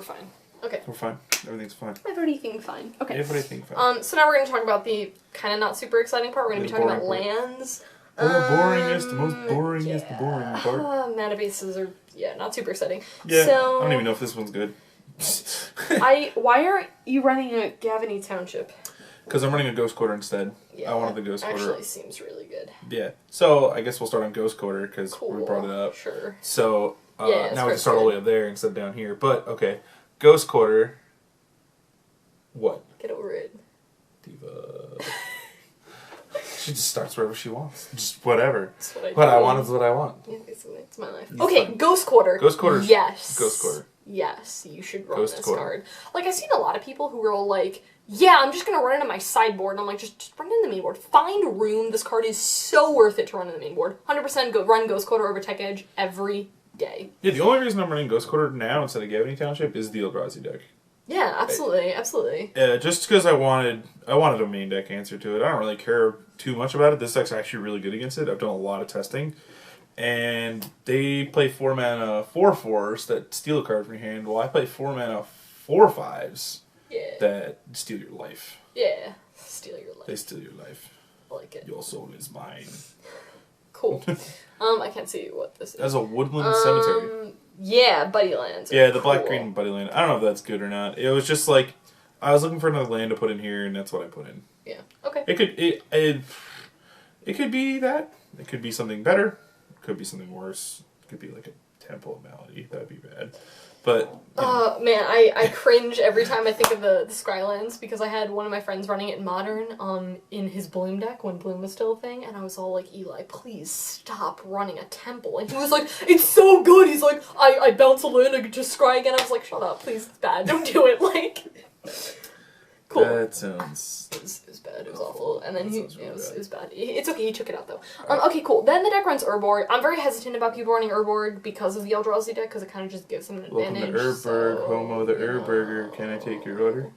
fine. Okay. We're fine. Everything's fine. Everything fine. Okay. Everything fine. So now we're going to talk about the kind of not super exciting part. We're going to be talking about lands. The boringest, the most boring is the boring part. Mana bases are, not super exciting. Yeah, so, I don't even know if this one's good. Why are you running a Gavany Township? Because I'm running a Ghost Quarter instead. Yeah, I wanted the Ghost Quarter. Actually seems really good. Yeah. So, I guess we'll start on Ghost Quarter because we brought it up. Sure. So, now we can start all the way up there instead of down here. But, okay. Ghost Quarter. What? Get over it. Diva. She just starts wherever she wants. Just whatever. That's what I What I want is what I want. Yeah, it's my life. Okay, Ghost Quarter. Ghost Quarter. Yes. Ghost Quarter. Yes, you should run Ghost this Quarter. card. Like, I've seen a lot of people who are all like, yeah, I'm just going to run it on my sideboard. And I'm like, just run it in the main board. Find room. This card is so worth it to run in the main board. 100% run Ghost Quarter over Tech Edge every day. Yeah, the only reason I'm running Ghost Quarter now instead of Gavany Township is the Eldrazi deck. Yeah, absolutely, absolutely. Just because I wanted a main deck answer to it. I don't really care too much about it. This deck's actually really good against it. I've done a lot of testing. And they play 4 mana 4/4s that steal a card from your hand, while I play 4 mana 4/5s that steal your life. Yeah, steal your life. They steal your life. I like it. Your soul is mine. Cool. I can't see what this is. That's a Woodland Cemetery. Yeah, Buddy Lands. Yeah, the black-green Buddy Land. I don't know if that's good or not. It was just like, I was looking for another land to put in here, and that's what I put in. Yeah, okay. It could be that. It could be something better. It could be something worse. It could be like a Temple of Malady. That'd be bad. But man, I cringe every time I think of the Skylands, because I had one of my friends running it in Modern in his Bloom deck when Bloom was still a thing, and I was all like, Eli, please stop running a temple. And he was like, it's so good. He's like, I bounce a land, I could just scry again. I was like, shut up, please, it's bad. Don't do it. Like, cool. That sounds... It was bad. It was awful. And then it was bad. It's okay. He took it out though. Right. Okay, cool. Then the deck runs Urborg. I'm very hesitant about people running Urborg because of the Eldrazi deck, because it kind of just gives them an advantage. Welcome to Urborg, Homo the Urburger. Can I take your order?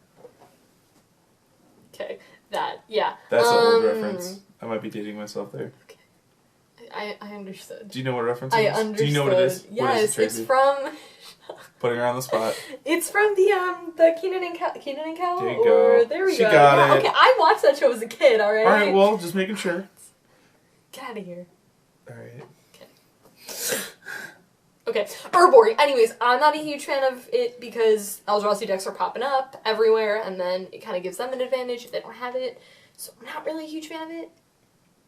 Okay, yeah. That's an old reference. I might be dating myself there. Okay. I understood. Do you know what reference it is? I understood. Do you know what it is? Yes, it's from... Putting her on the spot. It's from the Keenan and Kel. There you go. There we She go. got it. Okay, I watched that show as a kid, alright? Alright, well, just making sure. Get out of here. Alright. Okay, Urborg. Anyways, I'm not a huge fan of it because Eldrazi decks are popping up everywhere, and then it kind of gives them an advantage if they don't have it. So I'm not really a huge fan of it.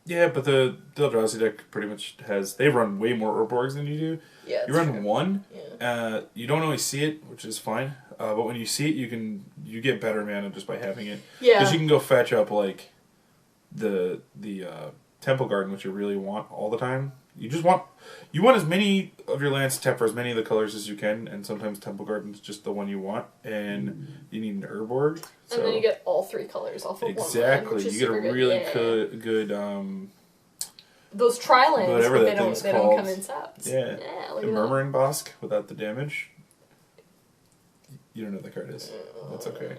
Yeah, but the Eldrazi deck pretty much has... They run way more Urborgs than you do. Yeah, you run true. one. Yeah. You don't always see it, which is fine. But when you see it, you get better mana just by having it. Yeah. Because you can go fetch up, like, the Temple Garden, which you really want all the time. You want as many of your lands to tap for as many of the colors as you can, and sometimes Temple Garden's just the one you want, and you need an Urborg. So. And then you get all 3 colors off of exactly. one land, You get a really good those tri-lands, whatever but that they don't come in sets. Yeah. Look The at Murmuring Bosk without the damage. You don't know what the card is. That's okay.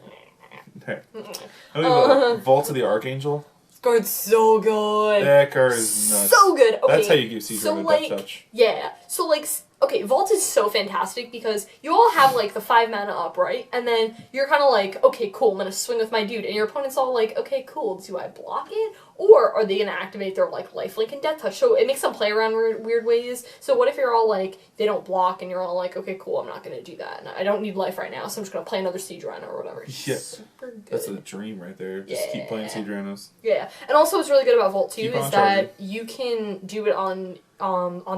Vault of the Archangel. This card's so good. That card is nuts. So good. Okay. That's how you give Siege Rhino Death Touch. Yeah. So, like, okay, Vault is so fantastic because you all have, like, the 5 mana up, right? And then you're kind of like, okay, cool, I'm going to swing with my dude. And your opponent's all like, okay, cool, do I block it? Or are they going to activate their, like, lifelink and Death Touch? So it makes them play around weird ways. So what if you're all like, they don't block, and you're all like, okay, cool, I'm not going to do that. And I don't need life right now, so I'm just going to play another Siege Rhino or whatever. Yeah. Super good. That's a dream right there. Just keep playing Siege Rhinos. Yeah. And also what's really good about Vault 2 Keep is on that charging. you can do it on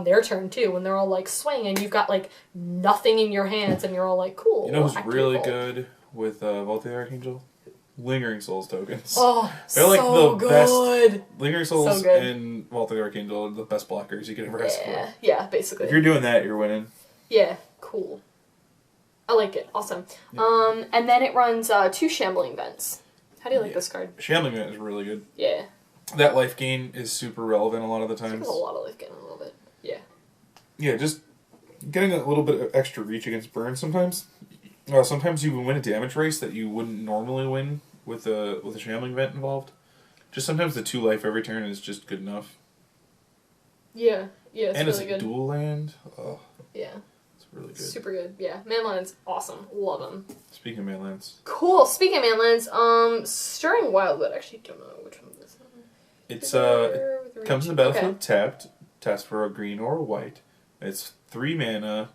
their turn too, when they're all like swing and you've got like nothing in your hands and you're all like, cool. You know who's activate really Vault. good with Vault of the Archangel? Lingering Souls tokens. Oh, they're like so the good. best. Lingering Souls So good. and Vault of the Archangel are the best blockers you can ever ask for. Yeah, basically. If you're doing that, you're winning. Yeah, cool. I like it. Awesome. Yeah. And then it runs 2 Shambling Vents. How do you like this card? Shambling Vent is really good. Yeah. That life gain is super relevant a lot of the times. There's a lot of life gain a little bit. Yeah. Yeah, just getting a little bit of extra reach against burn sometimes. Sometimes you win a damage race that you wouldn't normally win with a Shambling Vent involved. Just sometimes the 2 life every turn is just good enough. Yeah. Yeah, it's and really it's good. a dual land. Oh, Yeah. it's really good. Super good. Yeah, Manlands, awesome. Love them. Speaking of Manlands. Cool. Speaking of Manlands, Stirring Wildwood. Actually, don't know which one this is. It comes in the battlefield tapped. Taps for a green or a white. It's 3 mana.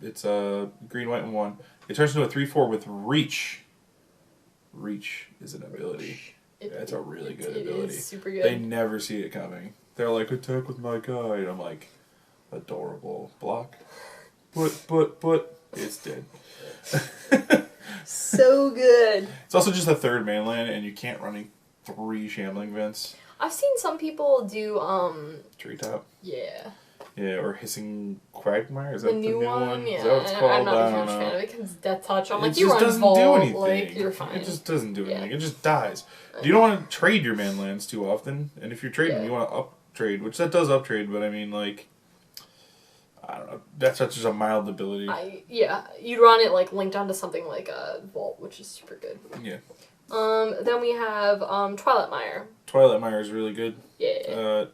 It's a green, white, and 1. It turns into a 3/4 with Reach. Reach is an ability. It's a really good ability. It is super good. They never see it coming. They're like, attack with my guide. I'm like, adorable. Block. But. It's dead. So good. It's also just a 3rd manland, and you can't run 3 Shambling Vents. I've seen some people do, Treetop. Yeah. Yeah, or Hissing Quagmire. Is that the new one? Yeah. Is that what it's called? I'm not a huge fan of it because Death Touch. I'm it like, you just run doesn't Vault, do anything. like, you're fine. It just doesn't do anything. It just dies. You don't want to trade your manlands too often, and if you're trading, you want to up trade, which that does up trade, but I mean, like, I don't know. That's just a mild ability. You'd run it like linked onto something like Vault, which is super good. Yeah. Then we have Twilight Mire. Twilight Mire is really good. Yeah.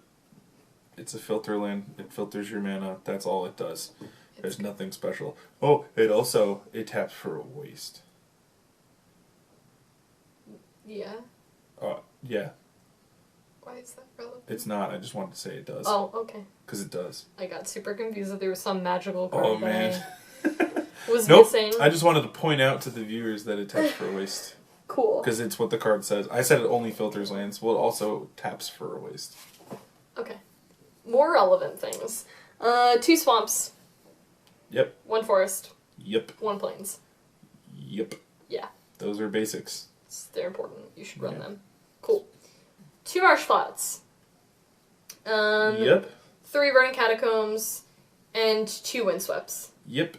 It's a filter land. It filters your mana. That's all it does. There's nothing special. Oh, it taps for a waste. Yeah. Yeah. Why is that relevant? It's not. I just wanted to say it does. Oh, okay. Because it does. I got super confused that there was some magical card Oh, man. that I was Nope. missing. I just wanted to point out to the viewers that it taps for a waste. Cool. Because it's what the card says. I said it only filters lands. Well, it also taps for a waste. Okay. More relevant things. 2 swamps. Yep. 1 forest. Yep. 1 plains. Yep. Yeah. Those are basics. They're important. You should run them. Cool. 2 Marsh Flats. Yep. 3 Verdant Catacombs. And 2 Windswept. Yep.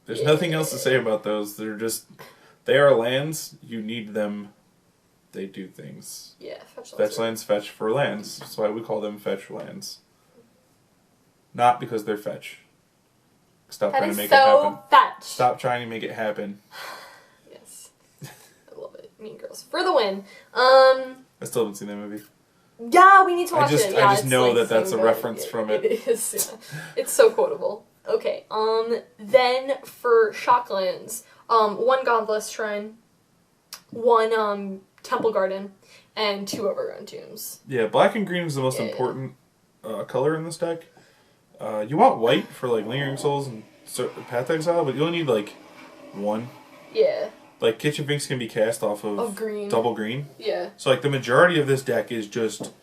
There's nothing else to say about those. They are lands. You need them. They do things. Yeah, fetch lands. Fetch lands fetch for lands. That's why we call them fetch lands. Not because they're fetch. Stop trying to make it happen. Fetch. Stop trying to make it happen. Yes. I love it. Mean Girls. For the win. I still haven't seen that movie. Yeah, we need to watch it. Yeah, I just know like that that's a reference from it. It is. Yeah. It's so quotable. Okay. Then for Shocklands, 1 Godless Shrine, 1 Temple Garden, and 2 Overgrown Tombs. Yeah, black and green is the most important color in this deck. You want white for like Lingering Souls and Path to Exile, but you only need like 1. Yeah. Like Kitchen Finks can be cast off of green. Double green. Yeah. So like the majority of this deck is just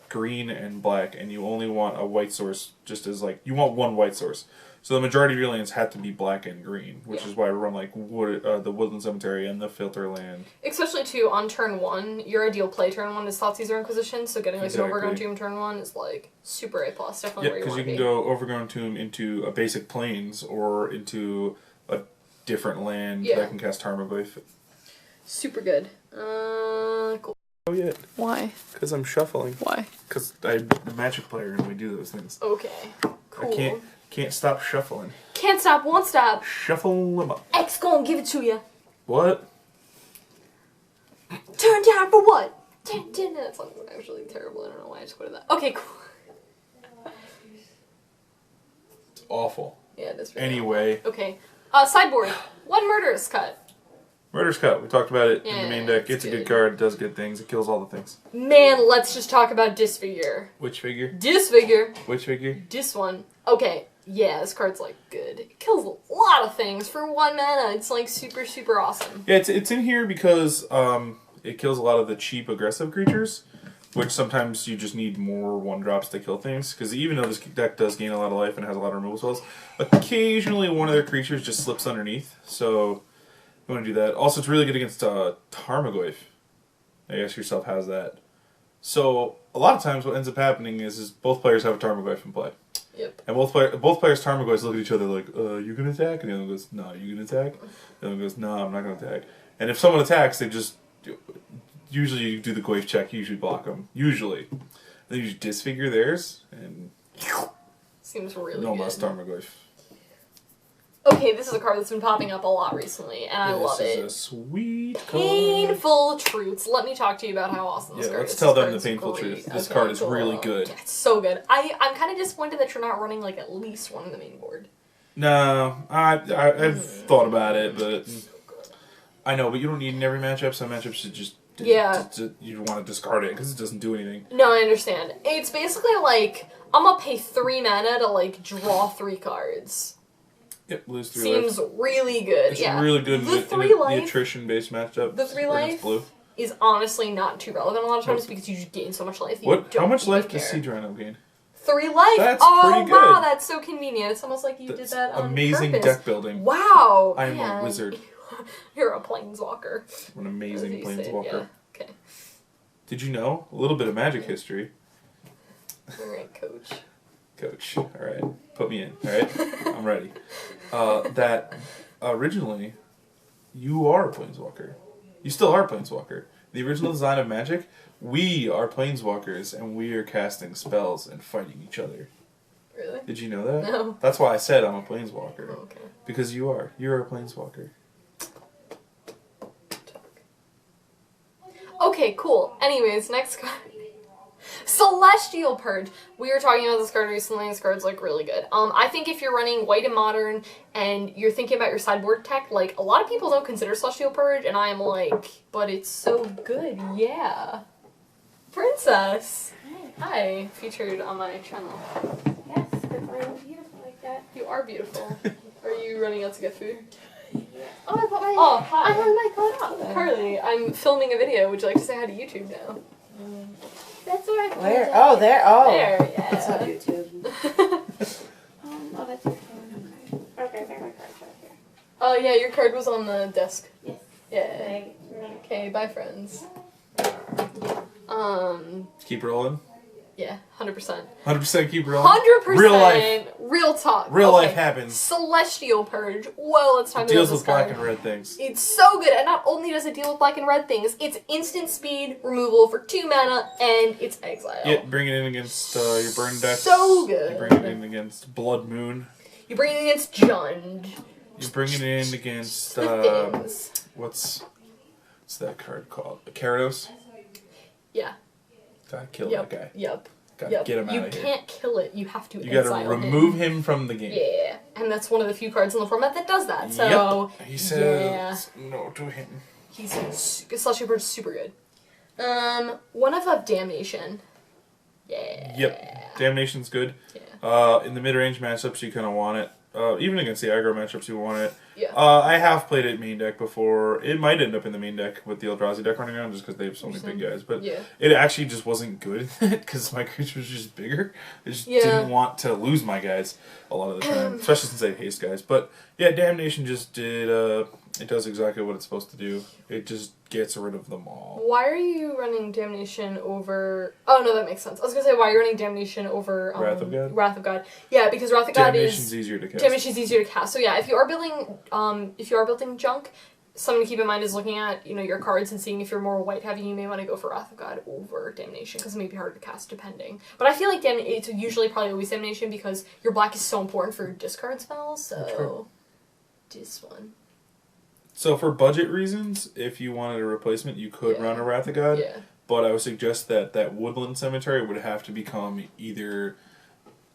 green and black, and you only want a white source. Just as like you want 1 white source. So the majority of your lands have to be black and green, which is why we run like the Woodland Cemetery and the Filter Land. Especially too on turn 1, your ideal play turn 1 is Thought's or Inquisition, so getting like an Overgrown Tomb turn 1 is like super A+. Definitely where you want to be. because you can go Overgrown Tomb into a basic Plains or into a different land that can cast Tarmogoyf. Super good. Cool. Oh yeah. Why? Because I'm shuffling. Why? Because I'm a Magic player and we do those things. Okay. Cool. I can't stop shuffling. Can't stop, won't stop. Shuffle them up. X gonna give it to you. What? Turn down for what? That's actually terrible. I don't know why I just quoted that. Okay, cool. It's awful. Yeah, it is. Really anyway. Awful. Okay. Sideboard. 1 Murderous Cut. Murderous Cut. We talked about it in the main deck. It's a good card. It does good things. It kills all the things. Man, let's just talk about Disfigure. Which figure? Disfigure. Which figure? This one. Okay. Yeah, this card's like good. It kills a lot of things for 1 mana. It's like super, super awesome. Yeah, it's in here because it kills a lot of the cheap aggressive creatures, which sometimes you just need more 1-drops to kill things. Because even though this deck does gain a lot of life and has a lot of removal spells, occasionally one of their creatures just slips underneath. So you want to do that. Also, it's really good against Tarmogoyf. I guess yourself has that. So a lot of times what ends up happening is both players have a Tarmogoyf in play. Yep. And both players' Tarmogoyfs look at each other like, you gonna attack? And the other one goes, no, you gonna attack? The other one goes, no, I'm not gonna attack. And if someone attacks, they just, usually you do the Goyf check, you usually block them. Usually. Then you just disfigure theirs, and seems really no good. less Tarmogoyf. Okay, this is a card that's been popping up a lot recently, and I love it. This is a sweet card. Painful Truths. Let me talk to you about how awesome this card is. Let's tell them the This painful card's truth. great. This card is really good. Yeah, it's so good. I'm kind of disappointed that you're not running like at least 1 in the main board. No, I've thought about it, but I know, but you don't need it in every matchup. Some matchups should just you want to discard it because it doesn't do anything. No, I understand. It's basically like I'm gonna pay 3 mana to like draw 3 cards. Yep, lose 3 Seems life. really good. It's really good in the attrition-based matchup. The 3 life blue. Is honestly not too relevant a lot of times because you just gain so much life. How much life does Siege Rhino gain? 3 life? That's pretty good. Wow, that's so convenient. It's almost like you did that on amazing purpose. deck building. Wow. I'm a wizard. You're a planeswalker. I'm an amazing planeswalker. Yeah. Okay. Did you know a little bit of Magic history? All right, coach. Coach, all right, put me in. All right, I'm ready. That originally, you are a planeswalker. You still are a planeswalker. The original design of Magic, we are planeswalkers, and we are casting spells and fighting each other. Really? Did you know that? No. That's why I said I'm a planeswalker. Oh, okay. Because you are. You're a planeswalker. Okay, cool. Anyways, next card. Celestial Purge. We were talking about this card recently. This card's like really good. I think if you're running white and modern and you're thinking about your sideboard tech, like a lot of people don't consider Celestial Purge, and I am like, but it's so good, yeah. Princess. Hi. Featured on my channel. Yes, because I'm beautiful like that. You are beautiful. Are you running out to get food? Oh, I put my. Oh, hi. I have my phone up. Carly, I'm filming a video. Would you like to say hi to YouTube now? That's where I. Where? Oh, there. Oh. There, yeah. That's on YouTube. Oh, that's your phone. Okay. Okay, my card's right here. Oh, yeah, your card was on the desk. Yes. Yeah. Right. Okay, bye, friends. Keep rolling. Yeah, 100%. 100% keep rolling. 100%. Real life. Real talk. Real Okay. life happens. Celestial Purge. Well, it's time to Deals know this with black card. and red things. It's so good, and not only does it deal with black and red things, it's instant speed removal for 2 mana, and it's Exile. Yeah, bring it in against your burn deck. So good. You bring it in against Blood Moon. You bring it against Jund. You bring it in against The things. what's that card called? Kerados? Yeah. Gotta kill Yep. that guy. Yep. Gotta Yep. get him out You of here. can't kill it. You have to You exile gotta remove him. him from the game. Yeah, and that's one of the few cards in the format that does that. So Yep. He says no to him. he's Celestial Purge is super good. One of Damnation. Yeah. Yep. Damnation's good. Yeah. In the mid-range matchups, you kind of want it. Even against the aggro matchups, you want it. Yeah. I have played it main deck before. It might end up in the main deck with the Eldrazi deck running around just because they have so many big guys. But Yeah. it actually just wasn't good because my creature was just bigger. I just didn't want to lose my guys a lot of the time, especially since I haste guys. But yeah, Damnation just did. It does exactly what it's supposed to do. It just gets rid of them all. Why are you running Damnation over... Oh, no, that makes sense. I was going to say, why are you running Damnation over... Wrath of God? Wrath of God. Yeah, because Wrath of God Damnation's easier to cast. Damnation's easier to cast. So yeah, if you are building junk, something to keep in mind is looking at, your cards and seeing if you're more white heavy, you may want to go for Wrath of God over Damnation, because it may be harder to cast depending. But I feel like it's usually probably always Damnation because your black is so important for your discard spells, so... This one. So for budget reasons, if you wanted a replacement, you could run a Wrath of God. Yeah. But I would suggest that Woodland Cemetery would have to become either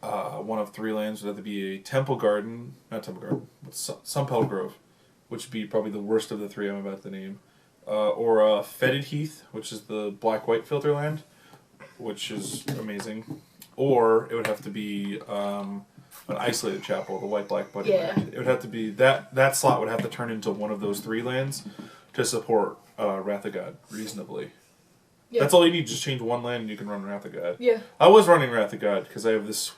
one of 3 lands. It would have to be a Temple Garden, not Temple Garden, but Sunpel Grove, which would be probably the worst of the 3 I'm about to name. Or Fetid Heath, which is the black-white filter land, which is amazing. Or it would have to be an Isolated Chapel, the white-black buddy land. It would have to be, that slot would have to turn into one of those 3 lands to support Wrath of God reasonably. Yeah. That's all you need, just change 1 land and you can run Wrath of God. Yeah. I was running Wrath of God because I have this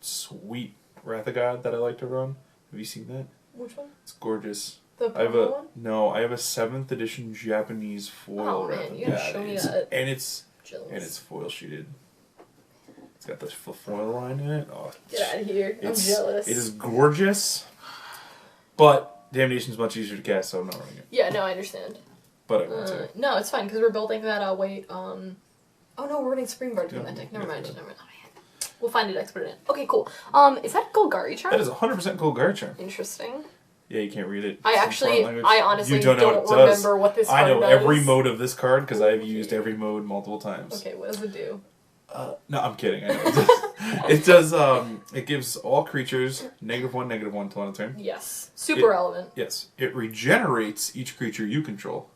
sweet Wrath of God that I like to run. Have you seen that? Which one? It's gorgeous. The purple one? No, I have a 7th edition Japanese foil Wrath of God. You gotta show me that. And it's foil sheeted. It's got the foil line in it. Oh, get out of here. I'm jealous. It is gorgeous, but Damnation's much easier to cast, so I'm not running it. Yeah, no, I understand. But I want to. No, it's fine, because we're building that, wait, oh no, we're running Springboard from that deck. Never mind. Oh, man. We'll find a deck to put it in. Okay, cool. Is that Golgari Charm? That is 100% Golgari Charm. Interesting. Yeah, you can't read it. I honestly don't remember what this card does. I know every mode of this card because I've used every mode multiple times. Okay, what does it do? No, I'm kidding. I know. It does. It gives all creatures -1/-1 till end of turn. Yes. Super relevant. Yes. It regenerates each creature you control.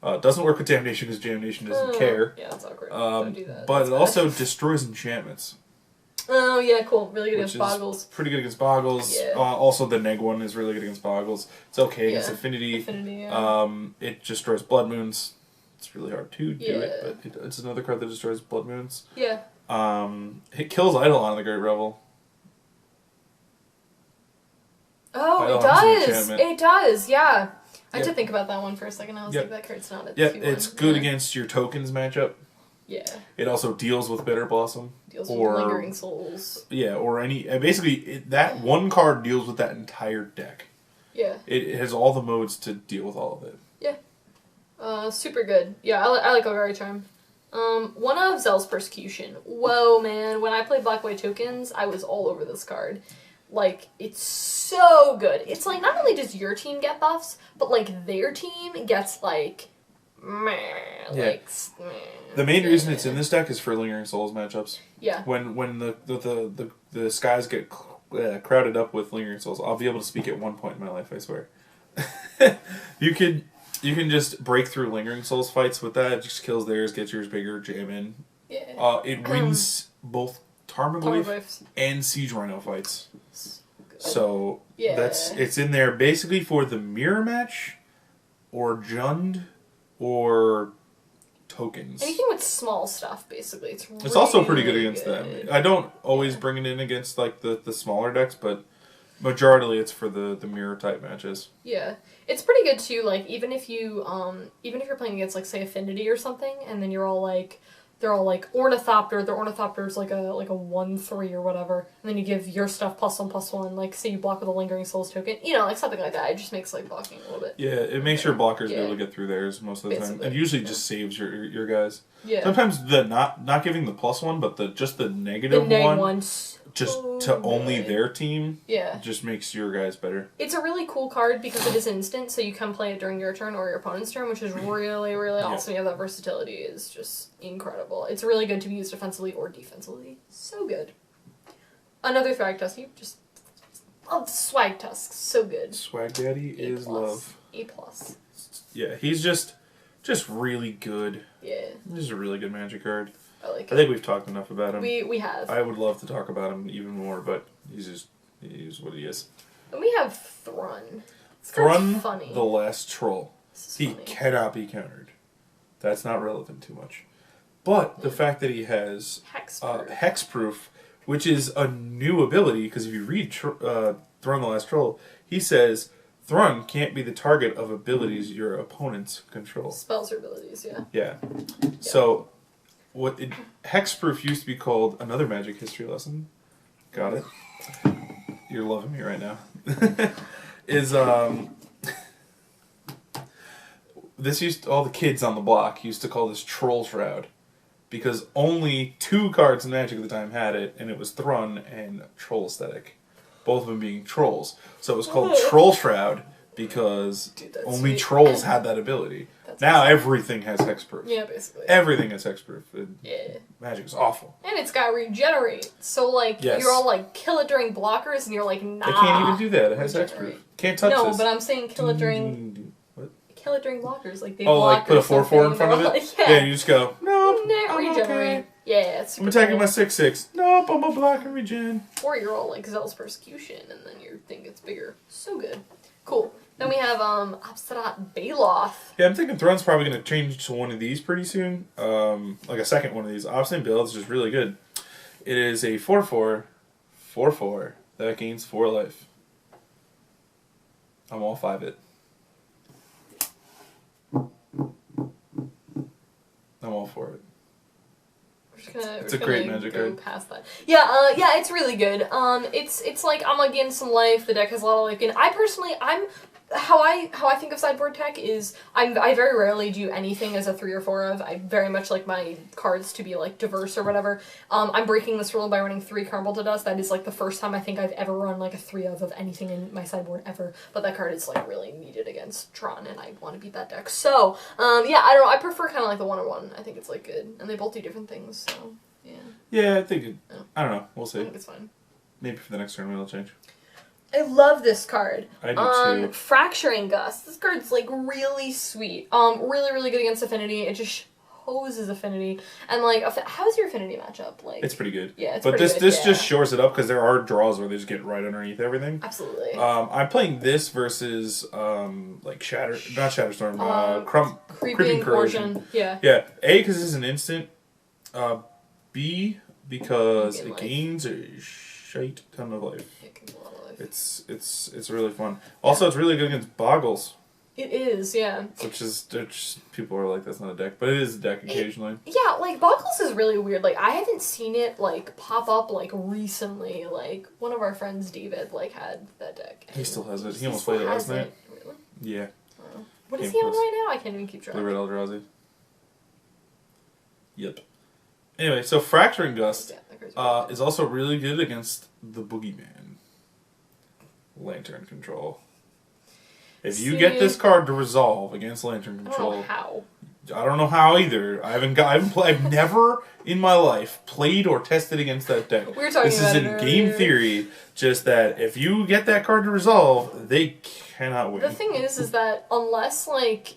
Doesn't work with Damnation because Damnation doesn't care. Yeah, that's awkward. Don't do that. But That's it bad. also destroys enchantments. Oh, yeah, cool. Really good Which against Boggles. is pretty good against Boggles. Yeah. Also, the Neg one is really good against Boggles. It's okay against Affinity. It destroys Blood Moons. It's really hard to do it, but it's another card that destroys Blood Moons. Yeah. It kills Eidolon, the Great Revel. Oh, it does. It does, yeah. I had to think about that one for a second. I was like, that card's not a 2-1. Yeah, it's good against your tokens matchup. Yeah. It also deals with Bitter Blossom. Deals with Lingering Souls. Yeah, or any... Basically, that one card deals with that entire deck. Yeah. It has all the modes to deal with all of it. Yeah. Super good. Yeah, I like Golgari Charm. One of Zell's Persecution. Whoa, man. When I played Black-White Tokens, I was all over this card. Like, it's so good. It's like, not only does your team get buffs, but like, their team gets like... Meh, like, meh. The main reason it's in this deck is for Lingering Souls matchups. Yeah. When the skies get crowded up with Lingering Souls, I'll be able to speak at one point in my life, I swear. You can just break through Lingering Souls fights with that. It just kills theirs, gets yours bigger, jam in. Yeah. It wins both Tarmogoyf and Siege Rhino fights. So it's in there basically for the mirror match, or Jund, or tokens. Anything with small stuff, basically. It's really also pretty good against them. I don't always bring it in against like the smaller decks, but majority it's for the mirror type matches. Yeah, it's pretty good too. Like even if you're playing against like say Affinity or something, and then they're all like Ornithopter. Their Ornithopter's like a 1/3 or whatever, and then you give your stuff +1/+1. Like say you block with a Lingering Souls token, like something like that. It just makes like blocking a little bit. Yeah, it makes your blockers be able to get through theirs most of the time, and usually just saves your guys. Yeah. Sometimes the not giving the +1, but just the negative one. Just to only their team, just makes your guys better. It's a really cool card because it is instant, so you can play it during your turn or your opponent's turn, which is really, really awesome. Yeah, that versatility is just incredible. It's really good to be used offensively or defensively. So good. Another Thragtusk. You just love Swag Tusk. So good. Swag Daddy is love. A+. Yeah, he's just really good. Yeah. He's a really good Magic card. I think we've talked enough about him. We have. I would love to talk about him even more, but he's what he is. And we have Thrun. Thrun, funny. The Last Troll. He funny. Cannot be countered. That's not relevant too much. But the fact that he has Hexproof, which is a new ability, because if you read Thrun the Last Troll, he says Thrun can't be the target of abilities your opponents control. Spells or abilities, yeah. Yeah. So... Hexproof used to be called another Magic history lesson. Got it. You're loving me right now. All the kids on the block used to call this Troll Shroud because only 2 cards in Magic at the time had it, and it was Thrun and Troll Aesthetic, both of them being trolls. So it was called Troll Shroud because only trolls had that ability. Now everything has hexproof. Yeah, basically. Everything has hexproof. Magic is awful. And it's got regenerate. So you're all like kill it during blockers, and you're like, nah. It can't even do that. It has hexproof. Can't touch this. No, but I'm saying kill it during. What? Kill it during blockers, like they like block put a 4/4 in front of it. Like, yeah, you just go. Nope. Regenerate. Okay. Yeah, it's I'm attacking my 6/6. Nope, I'm a block and regen. Or you're all like Zell's Persecution, and then your thing gets bigger. So good. Cool. Then we have Obstinate Baloth. Yeah, I'm thinking Thrun's probably going to change to one of these pretty soon. Like a second one of these. Obstinate Baloth is just really good. It is a 4/4 that gains 4 life. I'm all 5 it. I'm all for it. It's a great Magic card. Past that. Yeah, it's really good. It's like I'm gonna gain some life. The deck has a lot of life. And I'm how I think of sideboard tech is I very rarely do anything as a 3 or 4 of. I very much like my cards to be like diverse or whatever. I'm breaking this rule by running 3 Carnival to Dust. That is like the first time I think I've ever run like a 3 of anything in my sideboard ever. But that card is like really needed against Tron, and I want to beat that deck. So yeah, I don't know. I prefer kind of like the 1/1. I think it's like good, and they both do different things. So yeah. Yeah, I think Oh. I don't know. We'll I see. think it's fine. Maybe for the next tournament it'll change. I love this card. I do too. Fracturing Gust. This card's like really sweet. Really, really good against Affinity. It just hoses Affinity. And like, how's your Affinity matchup? Like, It's pretty good. Yeah, it's but pretty this good, this yeah. just shores it up because there are draws where they just get right underneath everything. Absolutely. I'm playing this versus like Shatterstorm, Creeping Corrosion. Yeah. Yeah, A because it's an instant. B because Gain it life. gains a shite ton of life. It can be a lot of life. It's really fun. Also, it's really good against Boggles, It is, yeah. which people are like that's not a deck, but it is a deck occasionally. Yeah, like, Boggles is really weird. Like, I haven't seen it, like, pop up, like, recently. Like, one of our friends, David, like, had that deck. He still has it. He almost still played it last has night. it. Really? Yeah, Oh. What is Came he on close. right now? I can't even keep track. Blue Red Eldrazi. Yep. Anyway, so Fracturing Gust Yeah, that card's really good. is also really good against the Boogeyman. Lantern Control. If you get this card to resolve against Lantern I don't Control, know how. I don't know how either. I've never in my life played or tested against that deck. We were talking This about is it in game earlier. theory. Just that if you get that card to resolve, they cannot win. The thing is that unless, like,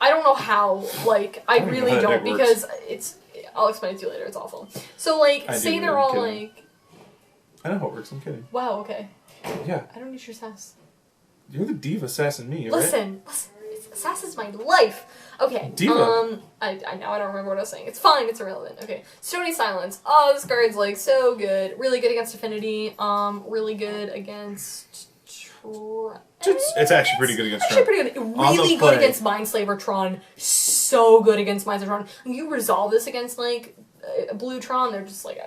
I don't know how, like, I don't even really know how that don't, deck because I'll explain it to you later, it's awful. So, like, I do, say I'm they're all kidding. like, I know how it works. I'm kidding. wow, okay, Yeah, I don't need your sass. you're the diva assassin me, right? Listen, sass is my life. Okay, Diva. I now I don't remember what I was saying. It's fine, it's irrelevant. Okay, Stony Silence. Oh, this card's, like, so good. Really good against Affinity. Really good against... It's actually pretty good against Actually Trump. pretty good. On the Really good play. against Mindslaver Tron. So good against Mindslaver Tron. When you resolve this against, like, Blue Tron, they're just like,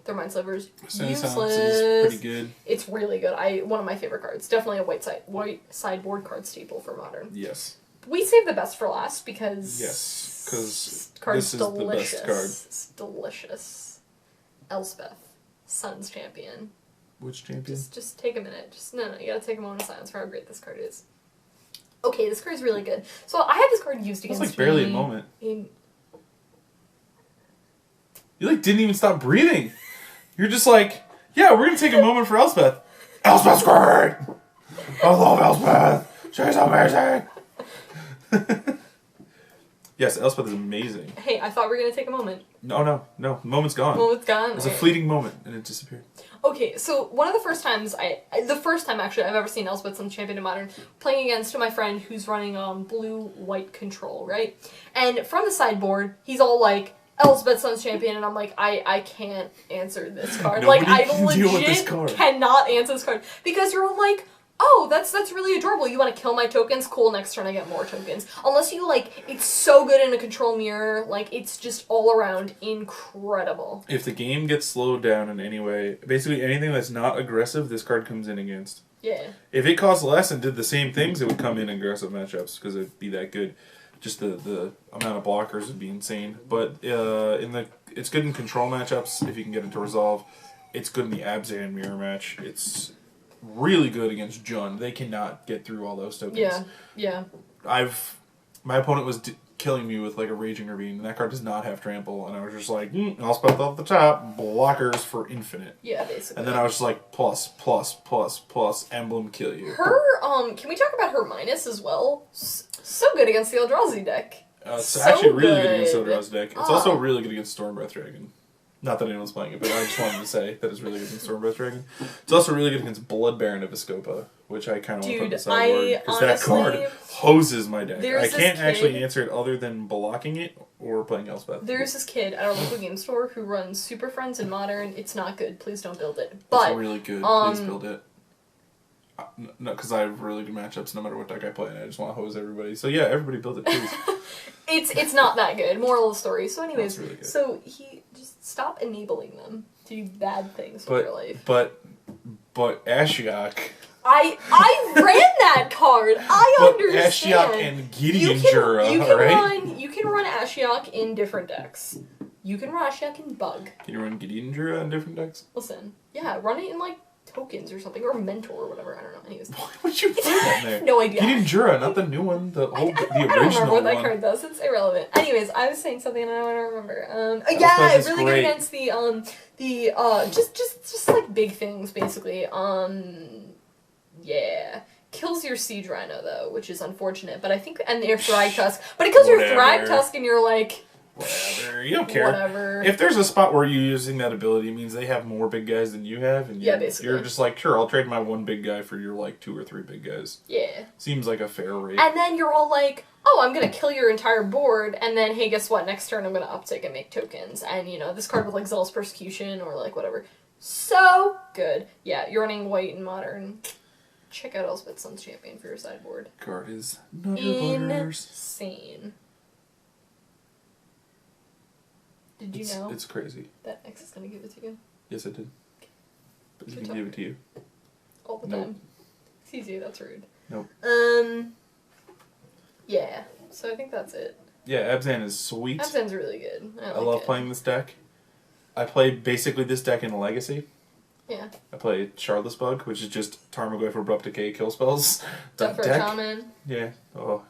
they're Mindslavers. Stony Useless. Silence is pretty good. It's really good. One of my favorite cards. Definitely a white sideboard card staple for Modern. Yes. We saved the best for last because... Yes, because card's this is the delicious. best card. It's delicious. Elspeth. Sun's Champion. Which champion? Just take a minute. No, you gotta take a moment of silence for how great this card is. Okay, this card is really good. So I have this card used That's against like barely a me moment. in... You like didn't even stop breathing. You're just like, yeah, we're gonna take a moment for Elspeth. Elspeth's great. I love Elspeth. She's amazing. Yes, Elspeth is amazing. Hey, I thought we were gonna take a moment. No. The moment's gone. Well, it's gone. It was a Okay. fleeting moment, and it disappeared. Okay, so one of the first times the first time actually I've ever seen Elspeth on Champion of Modern, playing against my friend who's running blue-white control, right? And from the sideboard, he's all like, Elspeth Sun's Champion, and I'm like, I can't answer this card. Nobody like, I can deal with this legit card. cannot answer this card. Because you're all like, oh, that's really adorable. You want to kill my tokens? Cool, next turn I get more tokens. Unless you, like, it's so good in a control mirror, like, it's just all around incredible. If the game gets slowed down in any way, basically anything that's not aggressive, this card comes in against. Yeah. If it cost less and did the same things, it would come in aggressive matchups because it'd be that good. Just the amount of blockers would be insane. But it's good in control matchups if you can get it to resolve. It's good in the Abzan mirror match. It's really good against Jund. They cannot get through all those tokens. Yeah. My opponent was killing me with like a Raging Ravine, and that card does not have trample, and I was just like, Elspeth off the top, blockers for infinite. Yeah, basically. And then I was just like, plus, emblem kill you. Her, can we talk about her minus as well? So good against the Eldrazi deck. It's So actually really good against good. Eldrazi deck. It's also really good against Stormbreath Dragon. Not that anyone's playing it, but I just wanted to say that it's really good against Stormbreath Dragon. It's also really good against Blood Baron of Viscopa, which I kind of want to put in the sideboard. Because that card hoses my deck. There's I this can't actually kid- answer it other than blocking it or playing Elspeth. There's this kid at our local game store who runs Super Friends in Modern. It's not good. Please don't build it. It's But really good. Please build it. No, because I have really good matchups no matter what deck I play, and I just want to hose everybody. So yeah, everybody build it, please. it's not that good. Moral of the story. So anyways, That's really good. so he just stop enabling them to do bad things with their life. But Ashiok. I ran that card. I But understand. Ashiok and Gideon Jura, right? You can run Ashiok in different decks. You can run Ashiok in Bug. Can you run Gideon Jura on different decks? Listen, yeah, run it in like tokens or something, or mentor or whatever. I don't know. Anyways, Why would you put that in there? no idea. Hidden Jura, not the new one. The I original don't remember what that one. card does. It's irrelevant. Anyways, I was saying something and I don't remember. Elspeth is really great. good against the just like big things basically. Yeah. Kills your Siege Rhino though, which is unfortunate. But I think and your Thragtusk. But it kills your Thragtusk and you're like whatever. You don't care. Whatever. If there's a spot where you're using that ability, it means they have more big guys than you have, and basically. you're just like, sure, I'll trade my one big guy for your like 2 or 3 big guys. Yeah. Seems like a fair rate. And then you're all like, oh, I'm gonna kill your entire board, and then hey, guess what? Next turn I'm gonna uptick and make tokens, and you know this card with like Zealous Persecution or like whatever. So good. Yeah, you're running white and modern. Check out Elspeth Sun's Champion for your sideboard. Card is nutters. Insane. Did you know it's crazy that X is gonna give it to you? Yes, I did. But he Good can talk. give it to you. All the Nope. time. CZ, that's rude. Nope. Yeah. So I think that's it. Yeah, Abzan is sweet. Abzan's really good. I love playing this deck. I play basically this deck in Legacy. Yeah. I play Shardless Bug, which is just Tarmogoyf for Abrupt Decay kill spells. Death Threat Shaman. Yeah. Oh,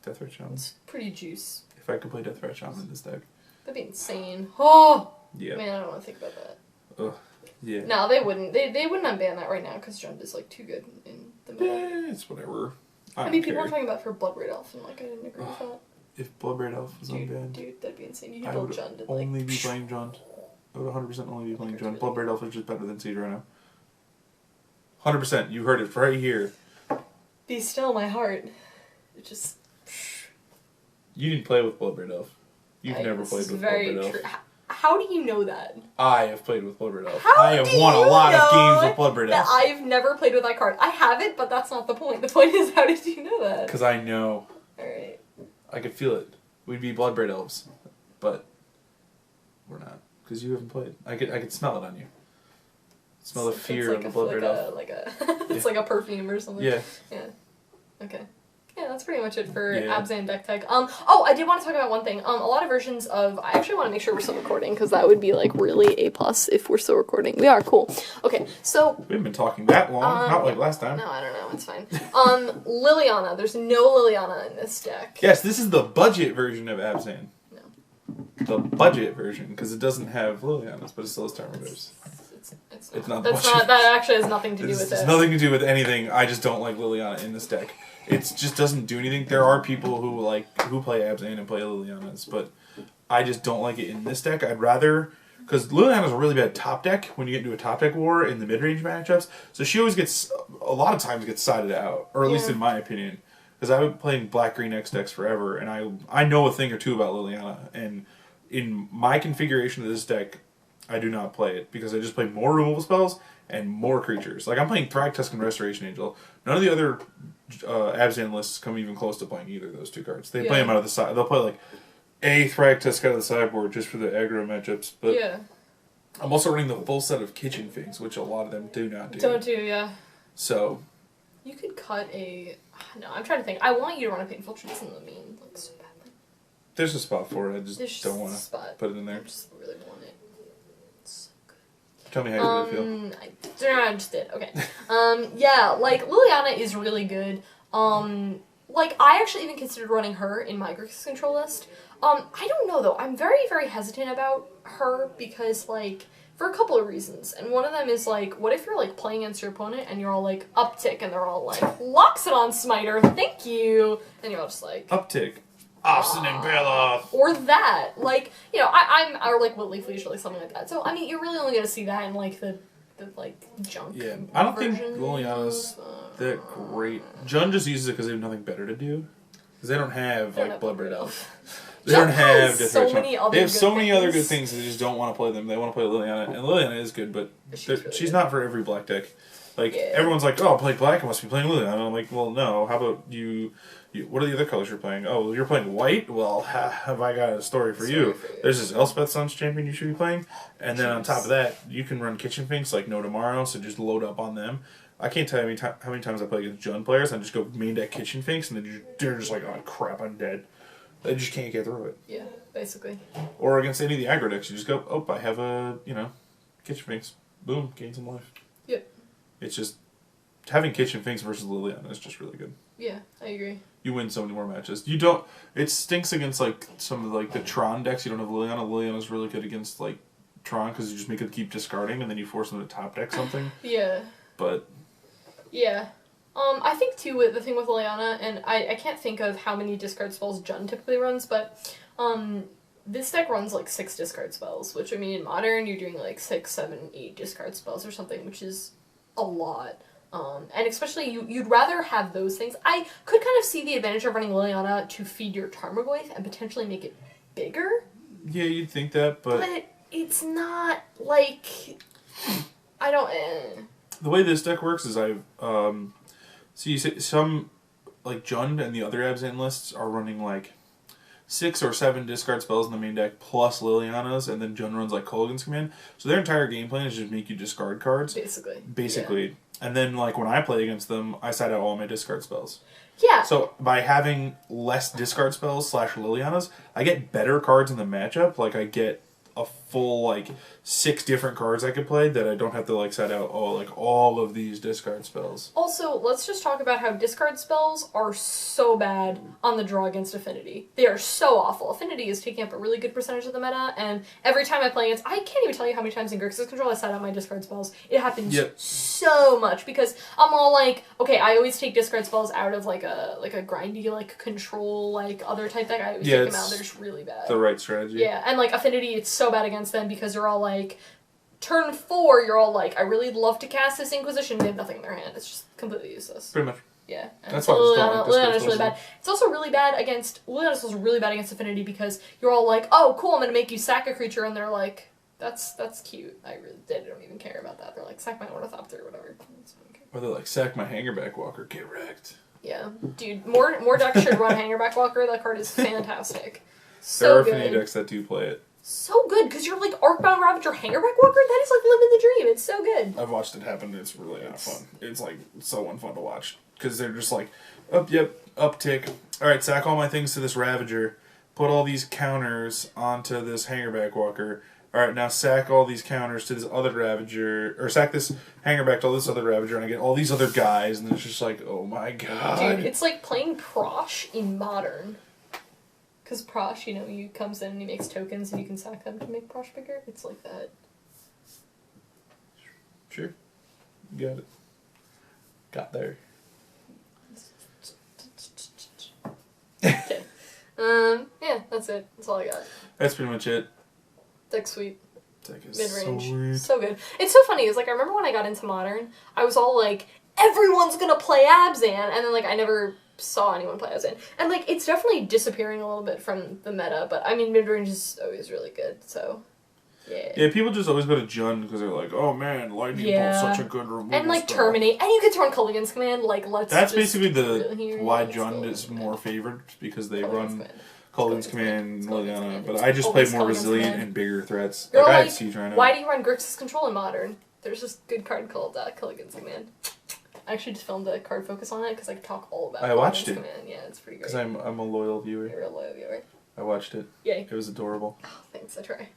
Death Threat Shaman. It's pretty juice. If I could play Death Threat Shaman in this deck. That'd be insane. Oh! Yeah. Man, I don't want to think about that. Ugh. Yeah. No, they wouldn't. They wouldn't unban that right now because Jund is like too good in the middle. It's whatever. I mean, people were talking about for Blood Red Elf, and like I didn't agree with that. If Bloodbraid Elf was unbanned, Dude, that'd be insane. You could I build would Jund and only like. be playing Jund. I would 100% only be playing That's Jund. really Bloodbraid Elf is just better than Siege Rhino. 100%. You heard it right here. Be still, my heart. It just. You didn't play with Bloodbraid Elf. You've never played with Bloodbraid Elf. How do you know that? I have played with Bloodbraid Elf. How I have do won a you lot of know games with Bloodbraid that Elf. I've never played with that card. I have it, but that's not the point. The point is, how did you know that? Because I know. Alright. I could feel it. We'd be Bloodbraid Elves. But we're not. Because you haven't played. I could smell it on you. Smell the fear of the Bloodbraid Elf. It's like a perfume or something. Yeah. Yeah. Okay. Yeah, that's pretty much it for Yeah. Abzan deck tech. Oh, I did want to talk about one thing. A lot of versions of. I actually want to make sure we're still recording because that would be like really A+ if we're still recording. We are cool. Okay, so. We haven't been talking that long. Not like last time. No, I don't know. It's fine. Liliana. There's no Liliana in this deck. Yes, this is the budget version of Abzan. No. The budget version, because it doesn't have Lilianas, but it still has Tarmogoyfs. It's not. That's not. That actually has nothing to do with it. It's nothing to do with anything. I just don't like Liliana in this deck. It just doesn't do anything. There are people who play Abzan and play Lilianas, but I just don't like it in this deck. I'd rather, because Liliana's a really bad top deck when you get into a top deck war in the mid range matchups. So she always a lot of times gets sided out, or at least in my opinion. Because I've been playing black green X decks forever, and I know a thing or two about Liliana. And in my configuration of this deck, I do not play it because I just play more removal spells and more creatures. Like I'm playing Thragtusk and Restoration Angel. None of the other Abzan lists come even close to playing either of those two cards. They play them out of the side. They'll play like a Thragtusk out of the sideboard just for the aggro matchups. But I'm also running the full set of Kitchen Finks, which a lot of them do not do. Don't do, yeah. So you could cut a. No, I'm trying to think. I want you to run a Painful Truths in the main, like so badly. there's a spot for it. I just don't want to put it in there. I just really want it. It's so good. Tell me how you really feel. I just did. Okay. Yeah, like Liliana is really good. Like I actually even considered running her in my Grixis control list. I don't know though. I'm very, very hesitant about her because like for a couple of reasons. And one of them is like, what if you're like playing against your opponent and you're all like uptick and they're all like Loxodon Smiter, thank you, and you're all just like uptick. Obstinate Baloth. Or that. Like, you know, or like Whitley Fleece or like something like that. So I mean you're really only gonna see that in like the like junk. Yeah. I don't think versions. Liliana's that great. Jund just uses it because they have nothing better to do. Because they don't have like Bloodbraid Elf. They don't have Death Threat Charm. They have so many other good things. They just don't want to play them. They want to play Liliana, and Liliana is good, but she's not for every black deck. Like everyone's like, oh, play black, I must be playing Liliana. And I'm like, well, no. How about you? What are the other colors you're playing? Oh, you're playing white. Well, have I got a story for you? There's this Elspeth Sun's Champion you should be playing, and then on top of that, you can run Kitchen Finks like no tomorrow. So just load up on them. I can't tell you how many times I play against Jund players and I just go main deck Kitchen Finks, and they're just like, oh crap, I'm dead. They just can't get through it. Yeah, basically. Or against any of the aggro decks, you just go, oh, I have a, Kitchen Finks. Boom, gain some life. Yep. It's just having Kitchen Finks versus Liliana is just really good. Yeah, I agree. You win so many more matches. You don't. It stinks against like some of like the Tron decks. You don't have Liliana. Liliana's really good against like Tron because you just make it keep discarding and then you force them to top deck something. Yeah. But. Yeah. I think too with the thing with Liliana, and I can't think of how many discard spells Jund typically runs, but this deck runs like 6 discard spells, which I mean in Modern you're doing like 6, 7, 8 discard spells or something, which is a lot. And especially you'd rather have those things. I could kind of see the advantage of running Liliana to feed your Tarmogoyf and potentially make it bigger. Yeah, you'd think that, but it's not like I don't. The way this deck works is so you say some like Jund and the other Abzan lists are running like 6 or 7 discard spells in the main deck plus Liliana's, and then Jund runs like Kolaghan's Command. So their entire game plan is just make you discard cards. Basically. Yeah. And then, like, when I play against them, I side out all my discard spells. Yeah. So, by having less discard spells / Liliana's, I get better cards in the matchup. Like, I get a full, like, 6 different cards I could play that I don't have to, like, side out all of these discard spells. Also, let's just talk about how discard spells are so bad on the draw against Affinity. They are so awful. Affinity is taking up a really good percentage of the meta, and every time I play against, I can't even tell you how many times in Grixis Control I side out my discard spells. It happens so much, because I'm all like, okay, I always take discard spells out of, like a grindy, like, control, like, other type deck. I always take them out. They're just really bad. The right strategy. Yeah, and, like, Affinity, it's so bad against them because you're all like, turn 4, you're all like, I really love to cast this Inquisition. They have nothing in their hand. It's just completely useless. Pretty much. Yeah. And that's why I just don't like Liliana's really bad. It's also really bad against Affinity because you're all like, oh, cool, I'm going to make you sack a creature, and they're like, that's cute. They don't even care about that. They're like, sack my Ornithopter or whatever. Or they're like, sack my Hangerback Walker, get wrecked. Yeah. Dude, more decks should run Hangerback Walker. That card is fantastic. There are Affinity decks that do play it. So good, because you're like Arcbound Ravager Hangerback Walker? That is like living the dream. It's so good. I've watched it happen. It's really not fun. It's like so unfun to watch. Because they're just like, uptick. Alright, sack all my things to this Ravager. Put all these counters onto this Hangerback Walker. Alright, now sack all these counters to this other Ravager. Or sack this Hangerback to all this other Ravager, and I get all these other guys, and then it's just like, oh my god. Dude, it's like playing Prosh in Modern. Because Prosh, he comes in and he makes tokens and you can sack them to make Prosh bigger. It's like that. Sure. You got it. Got there. Okay. Yeah, that's it. That's all I got. That's pretty much it. Deck sweet. Deck is mid-range. So good. It's so funny. It's like, I remember when I got into Modern, I was all like, everyone's gonna play Abzan! And then, like, I never saw anyone play Abzan. And, like, it's definitely disappearing a little bit from the meta, but, I mean, mid-range is always really good, so, yeah. Yeah, people just always go to Jund because they're like, oh man, Lightning Bolt's such a good removal and, like, spell. Terminate. And you get to run Kolaghan's Command, like, That's basically why Jund is more favored, because they run Kolaghan's Command and Liliana, but I just play more resilient and bigger threats. Like, I have Siege Rhino. Why do you run Grixis Control in Modern? There's this good card called Kolaghan's Command. I actually just filmed a card focus on it because I could talk all about it. I watched it. Command. Yeah, it's pretty great. Because I'm a loyal viewer. You're a loyal viewer. I watched it. Yay. It was adorable. Oh, thanks, I try.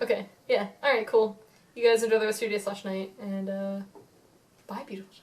Okay, yeah. Alright, cool. You guys enjoy the rest of your day / night, and bye, beautiful.